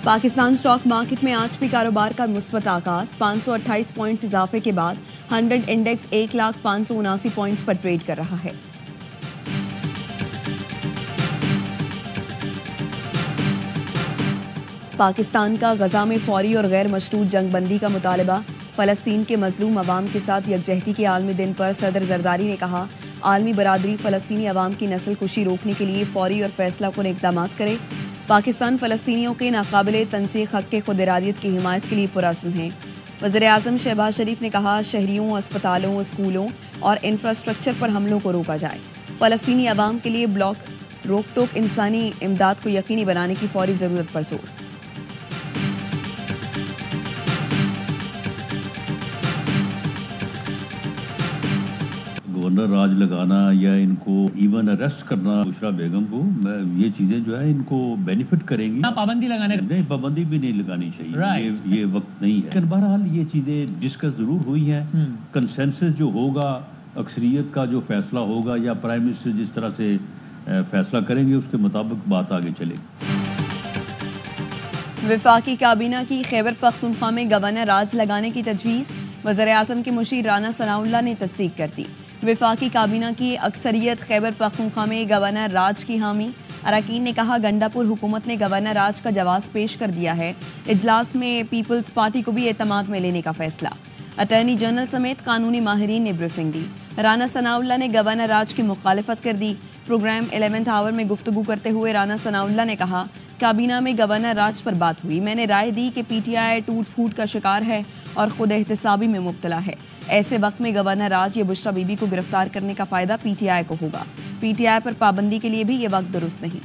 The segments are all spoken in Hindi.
पाकिस्तान स्टॉक मार्केट में आज भी कारोबार का मुस्बत आगाज। 528 पॉइंट्स इजाफे के बाद 100 इंडेक्स 1,579 पॉइंट्स पर ट्रेड कर रहा है। पाकिस्तान का गजा में फौरी और गैर मशरूत जंगबंदी का मुतालबा। फलस्तीन के मजलूम अवाम के साथ यकजहती के आलमी दिन पर सदर जरदारी ने कहा, आलमी बरादरी फलस्तीनी अवाम की नस्ल कुशी रोकने के लिए फौरी और फैसला कुन इक़दाम करे। पाकिस्तान फलस्तीनियों के नाकाबिले तनसीख हक़ के खुद इरादियत की हिमायत के लिए पुरअज़्म है। वज़ीर-ए-आज़म शहबाज शरीफ ने कहा, शहरियों, अस्पतालों, स्कूलों और इंफ्रास्ट्रक्चर पर हमलों को रोका जाए। फलस्तीनी अवाम के लिए ब्लॉक रोक टोक इंसानी इमदाद को यकीनी बनाने की फौरी ज़रूरत पर जोर। गवर्नर राज लगाना या इनको इवन अरेस्ट करना बुशरा बेगम को, ये चीजें जो है इनको बेनिफिट करेंगी। पाबंदी लगाने नहीं, पाबंदी भी नहीं लगानी चाहिए। ये वक्त नहीं है। लेकिन बहरहाल ये चीजें डिस्कस जरूर हुई हैं। कंसेंसस जो होगा, अक्सरियत का जो फैसला होगा या प्राइम मिनिस्टर जिस तरह से फैसला करेंगे उसके मुताबिक बात आगे चलेगी। वफाकी काबीना की खैबर पख्तूनख्वा में गवर्नर राज लगाने की तजवीज़। वज़ीर-ए-आज़म के मुशीर राना सनाउल्लाह ने तस्दीक कर दी। वफाकी काबीना की अक्सरियत खैबर पख्तूनख्वा में गवर्नर राज की हामी। अरकान ने कहा, गंडापुर हुकूमत ने गवर्नर राज का जवाब पेश कर दिया है। इजलास में पीपल्स पार्टी को भी एतमाद में लेने का फैसला। अटॉर्नी जनरल समेत कानूनी माहिरीन ने ब्रीफिंग दी। राना सनाउल्लाह ने गवर्नर राज की मुखालफत कर दी। प्रोग्राम 11th आवर में गुफ्तगू करते हुए राना सनाउल्लाह ने कहा, काबीना में गवर्नर राज पर बात हुई। मैंने राय दी कि पीटीआई टूट फूट का शिकार है और खुद एहतसाबी में मुब्तला है। ऐसे वक्त में गवर्नर राज या बुशरा बीबी को गिरफ्तार करने का फायदा पीटीआई को होगा। पीटीआई पर पाबंदी के लिए भी ये वक्त दुरुस्त नहीं।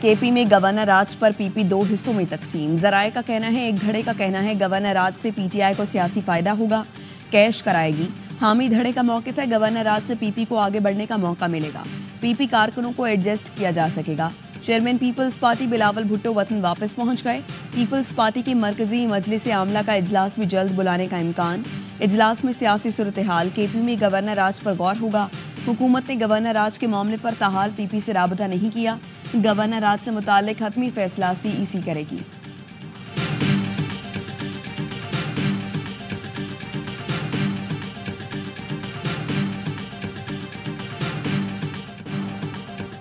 केपी में गवर्नर राज पर पीपी 2 हिस्सों में तकसीम। जराये का कहना है, एक धड़े का कहना है गवर्नर राज से पीटीआई को सियासी फायदा होगा, कैश कराएगी। हामी धड़े का मौकिफ है, गवर्नर राज से पीपी को आगे बढ़ने का मौका मिलेगा। पीपी कारकुनों को एडजस्ट किया जा सकेगा। Chairman Peoples Party Bilawal Bhutto वतन वापस पहुंच गए। पीपल्स पार्टी की मरकजी मजलिस आमला का इजलास भी जल्द बुलाने का इम्कान। इजलास में सियासी सूरत हाल। केपी में गवर्नर राज पर गौर होगा। हुकूमत ने गवर्नर राज के मामले पर ताहाल पीपी से राबता नहीं किया। गवर्नर राज से मुताल्लिक हतमी फैसला सीईसी करेगी।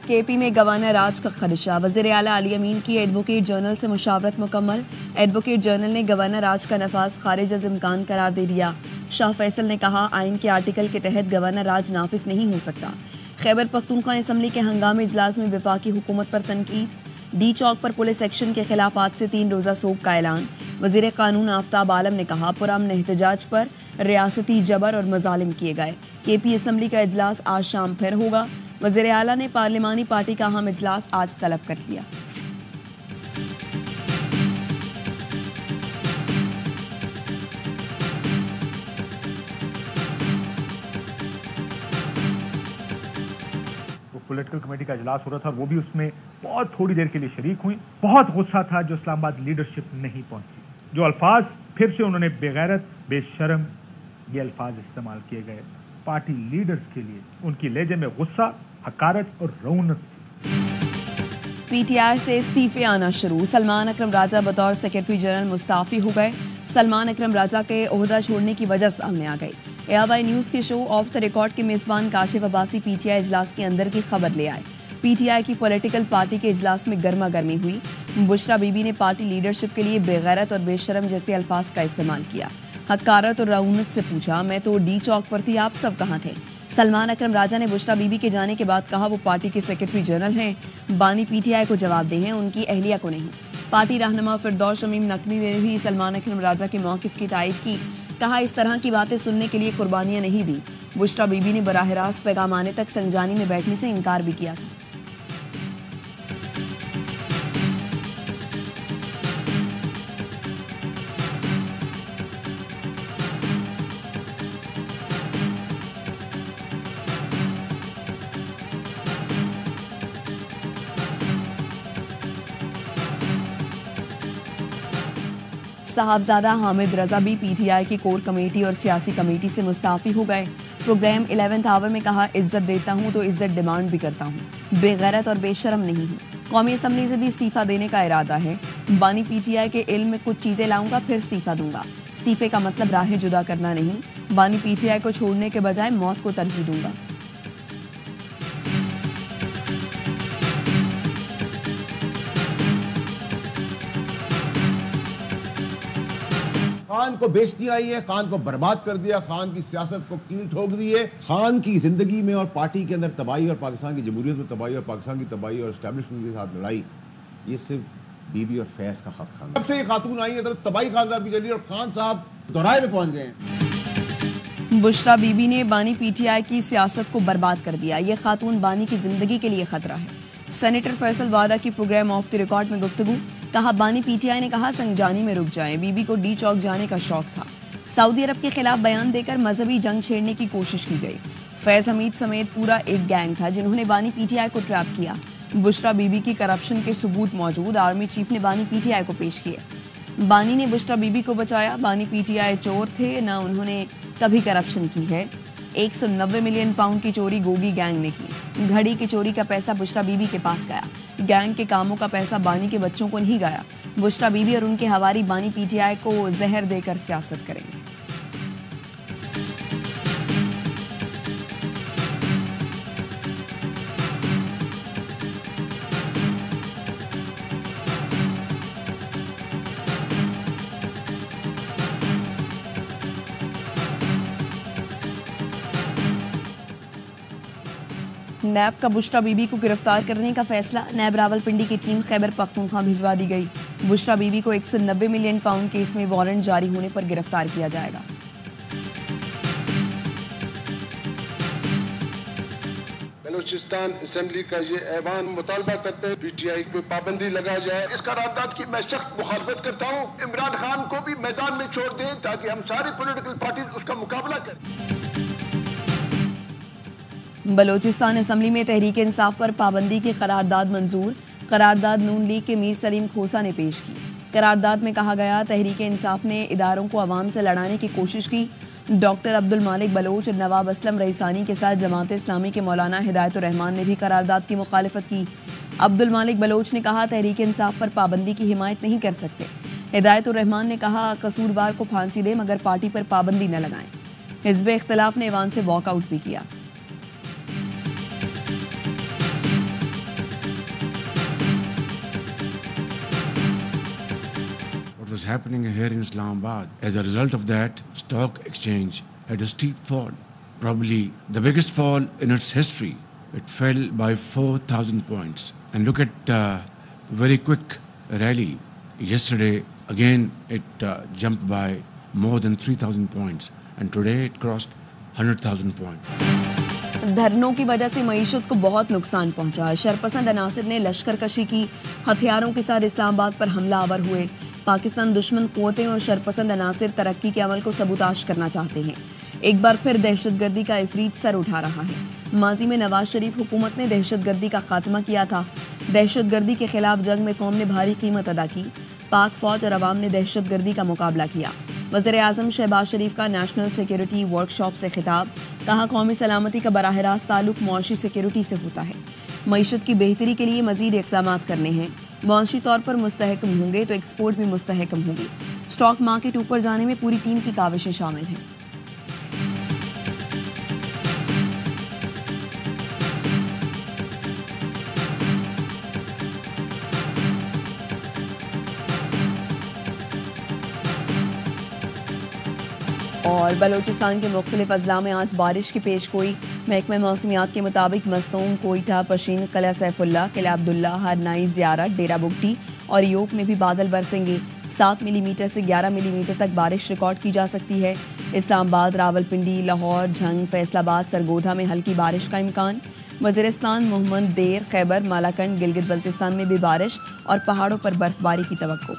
केपी में गवर्नर राज का खदशा। वज़ीर आला अली अमीन की एडवोकेट जनरल से मुशावरत मुकम्मल। एडवोकेट जनरल ने गवर्नर राज का नफाज खारिज अज़ इम्कान करार दे दिया। शाह फैसल ने कहा, आइन के आर्टिकल के तहत गवर्नर राज नाफिज नहीं हो सकता। खैबर पख्तूनख्वा असम्बली के हंगामी इजलास में वफाकी हुकूमत पर तनकीद। डी चौक पर पुलिस एक्शन के खिलाफ आज से 3 रोज़ा सोग का ऐलान। वज़ीर कानून आफ्ताब आलम ने कहा, पुरअमन एहतजाज पर रियासती जबर और मजालिम किए गए। केपी असम्बली का इजलास आज शाम फिर होगा। वज़ीर आला ने पार्लिमानी पार्टी का अहम इजलास आज तलब कर लिया। पॉलिटिकल कमेटी का इजलास हो रहा था, वो भी उसमें बहुत थोड़ी देर के लिए शरीक हुई। बहुत गुस्सा था जो इस्लामाबाद लीडरशिप नहीं पहुंची। जो अल्फाज फिर से उन्होंने बेगैरत, बेशर्म, ये अल्फाज इस्तेमाल किए गए पार्टी लीडर्स के लिए। उनकी लहजे में गुस्सा, हकारत और रौनक थी। पीटीआई से इस्तीफे आना शुरू। सलमान अकरम राजा बतौर सेक्रेटरी जनरल मुस्ताफी हो गए। सलमान अकरम राजा के ओहदा छोड़ने की वजह सामने आ गई। एआरवाई न्यूज़ के शो ऑफ द रिकॉर्ड के मेज़बान काशिफ अब्बासी पीटीआई इजलास के अंदर की खबर ले आए। पीटीआई की पॉलिटिकल पार्टी के इजलास में गर्मा गर्मी हुई। बुशरा बीबी ने पार्टी लीडरशिप के लिए बेगैरत और बेशरम जैसे अल्फाज का इस्तेमाल किया। हकारत और रऊनत से पूछा, मैं तो डी चौक पर थी, आप सब कहाँ थे? सलमान अकरम राजा ने बुशरा बीबी के जाने के बाद कहा, वो पार्टी के सेक्रेटरी जनरल हैं, बानी पीटीआई को जवाबदेह हैं, उनकी अहलिया को नहीं। पार्टी रहनुमा फिरदौस शमीम नकवी ने भी सलमान अकरम राजा के मौकिफ की तायद की। कहा, इस तरह की बातें सुनने के लिए कुर्बानियां नहीं दी। बुशरा बीबी ने बराह रास्त पैगाम आने तक संजानी में बैठने से इनकार भी किया था। साहबजादा हामिद रजा भी पीटीआई की कोर कमेटी और सियासी कमेटी से मुस्ताफी हो गए। प्रोग्राम 11th आवर में कहा, इज्जत देता हूं तो इज्जत डिमांड भी करता हूं, बेगैरत और बेशरम नहीं हूं। कौमी असम्बली से भी इस्तीफा देने का इरादा है। बानी पीटीआई के इल्म में कुछ चीजें लाऊंगा, फिर इस्तीफा दूंगा। इस्तीफे का मतलब राहें जुदा करना नहीं, बानी पीटीआई को छोड़ने के बजाय मौत को तरजीह दूंगा। खान को बेच दिया है, खान को बर्बाद कर दिया, खान की सियासत को कील ठोक दी है। खान की जिंदगी में और पार्टी के अंदर तबाही और पाकिस्तान की जमहूरियत में तबाही और पाकिस्तान की तबाही और एस्टैब्लिशमेंट के साथ लड़ाई, ये सिर्फ बीबी और फैज का हक था। जब से ये खातून आई है तब तबाही खान साहब की चली और खान साहब दोराए में पहुंच गए हैं। बुशरा बीबी ने बानी पीटीआई की सियासत को बर्बाद कर दिया। ये खातून बानी की जिंदगी के लिए खतरा है। सेनेटर फैसल वादा की प्रोग्राम ऑफ द रिकॉर्ड में गुफ्तगू, कहा, बानी पीटीआई ने कहा संगजानी में रुक जाएं। बीबी को डी चौक जाने का शौक था। सऊदी अरब के खिलाफ बयान देकर मजहबी जंग छेड़ने की कोशिश की गई। फैज हमीद समेत पूरा एक गैंग था जिन्होंने बानी पीटीआई को ट्रैप किया। बुशरा बीबी की करप्शन के सबूत मौजूद। आर्मी चीफ ने बानी पीटीआई को पेश किए। बानी ने बुशरा बीबी को बचाया। बानी पीटीआई चोर थे, न उन्होंने कभी करप्शन की है। 190 मिलियन पाउंड की चोरी गोगी गैंग ने की। घड़ी की चोरी का पैसा बुशरा बीबी के पास गया। गैंग के कामों का पैसा बानी के बच्चों को नहीं गया। बुशरा बीबी और उनके हवारी बानी पीटीआई को जहर देकर सियासत करेंगे। नैब का बुशरा बीबी को गिरफ्तार करने का फैसला। नैब रावलपिंडी की टीम खैबर पख्तूनख्वा भिजवा दी गई। बुशरा बीबी को 190 मिलियन पाउंड केस में वारंट जारी होने पर गिरफ्तार किया जाएगा। बलूचिस्तान असेंबली का ये ऐवान मुतालबा करते हैं पीटीआई पे पाबंदी लगा जाए। इस करारदाद की मैं सख्त मुखालफत करता हूँ। इमरान खान को भी मैदान में छोड़ दें ताकि हम सारी पॉलिटिकल पार्टी उसका मुकाबला करें। बलूचिस्तान असेंबली में तहरीक इंसाफ पर पाबंदी की करारदाद मंजूर। करारदाद नून लीग के मीर सलीम खोसा ने पेश की। करारदाद में कहा गया, तहरीक इंसाफ ने इदारों को अवाम से लड़ाने की कोशिश की। डॉक्टर अब्दुल मालिक बलोच और नवाब असलम रईसानी के साथ जमात इस्लामी के मौलाना हिदायतुर रहमान ने भी करारदाद की मुखालिफत की। अब्दुल मालिक बलोच ने कहा, तहरीक इंसाफ पर पाबंदी की हिमायत नहीं कर सकते। हिदायतुर रहमान ने कहा, कसूरवार को फांसी दें मगर पार्टी पर पाबंदी न लगाएं। हिज़्ब इख्तिलाफ ने ऐवान से वॉकआउट भी किया। Was happening here in Islamabad. As a result of that, stock exchange had a steep fall, probably the biggest fall in its history. It fell by 4,000 points. And look at very quick rally yesterday. Again, it jumped by more than 3,000 points, and today it crossed 100,000 points. धरनों की वजह से मईशत को बहुत नुकसान पहुंचा। शरपसंद अनासिर ने लश्करकशी की, हथियारों के साथ इस्लामाबाद पर हमला आवर हुए। पाकिस्तान दुश्मन कुव्वतें और शरपसंद अनासिर तरक्की के अमल को सबूताश करना चाहते हैं। एक बार फिर दहशतगर्दी का इफरीत सर उठा रहा है। माजी में नवाज शरीफ हुकूमत ने दहशतगर्दी का खात्मा किया था। दहशतगर्दी के खिलाफ जंग में कौम ने भारी कीमत अदा की। पाक फौज और अवाम ने दहशतगर्दी का मुकाबला किया। वज़ीर आज़म शहबाज शरीफ का नेशनल सिक्योरिटी वर्कशॉप से खिताब, कहा, कौमी सलामती का बराह रास्त ताल्लुक मुआशी सिक्योरिटी से होता है। मईशत की बेहतरी के लिए मजीद इक़दाम करने हैं। मुआशी तौर पर मुस्तहकम होंगे तो एक्सपोर्ट भी मुस्तहकम होगी। स्टॉक मार्केट ऊपर जाने में पूरी टीम की काविशें शामिल हैं। और बलूचिस्तान के मुख्तलिफ अजला में आज बारिश की पेशगोई। महकमे मौसमियात के मुताबिक मस्तूम, कोयटा, पशीन, किला सैफुल्ला, किला अब्दुल्ला, हरनाई, ज़ियारत, डेरा बुगटी और योक में भी बादल बरसेंगे। 7 मिलीमीटर से 11 मिलीमीटर तक बारिश रिकॉर्ड की जा सकती है। इस्लामाबाद, रावलपिंडी, लाहौर, झंग, फैसलाबाद, सरगोधा में हल्की बारिश का इम्कान। वज़ीरिस्तान, मोहम्मद देर, खैबर, मालाकंड, गिलगित बल्तिस्तान में भी बारिश और पहाड़ों पर बर्फबारी की तवक्को।